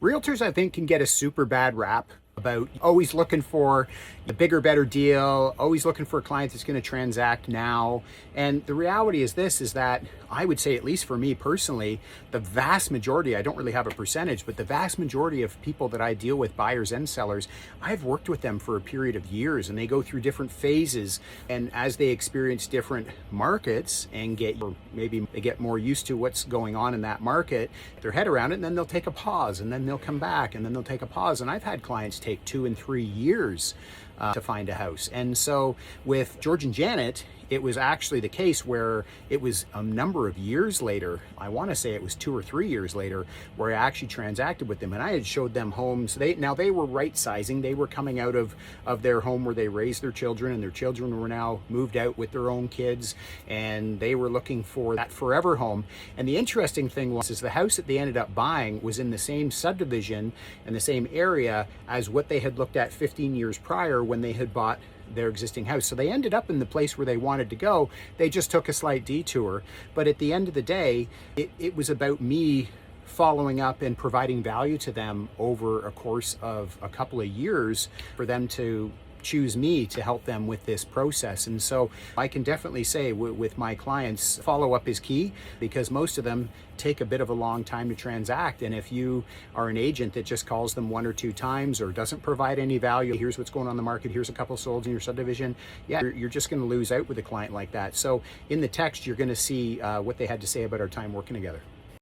Realtors, I think, can get a super bad rap about always looking for the bigger, better deal, always looking for a client that's going to transact now. And the reality is this, is that I would say, at least for me personally, the vast majority, I don't really have a percentage, but the vast majority of people that I deal with, buyers and sellers, I've worked with them for a period of years, and they go through different phases. And as they experience different markets and maybe they get more used to what's going on in that market, their head around it, and then they'll take a pause, and then they'll come back, and then they'll take a pause. And I've had clients take 2 and 3 years to find a house. And so with George and Janet, it was actually the case where it was a number of years later, I want to say it was 2 or 3 years later, where I actually transacted with them, and I had showed them homes. They were right sizing. They were coming out of their home where they raised their children, and their children were now moved out with their own kids, and they were looking for that forever home. And the interesting thing was, is the house that they ended up buying was in the same subdivision and the same area as what they had looked at 15 years prior when they had bought their existing house. So they ended up in the place where they wanted to go. They just took a slight detour. But at the end of the day, it was about me following up and providing value to them over a course of a couple of years for them to choose me to help them with this process. And so I can definitely say with my clients, follow-up is key, because most of them take a bit of a long time to transact. And if you are an agent that just calls them 1 or 2 times or doesn't provide any value, here's what's going on in the market, here's a couple sold in your subdivision, yeah, you're just going to lose out with a client like that. So in the text, you're going to see what they had to say about our time working together.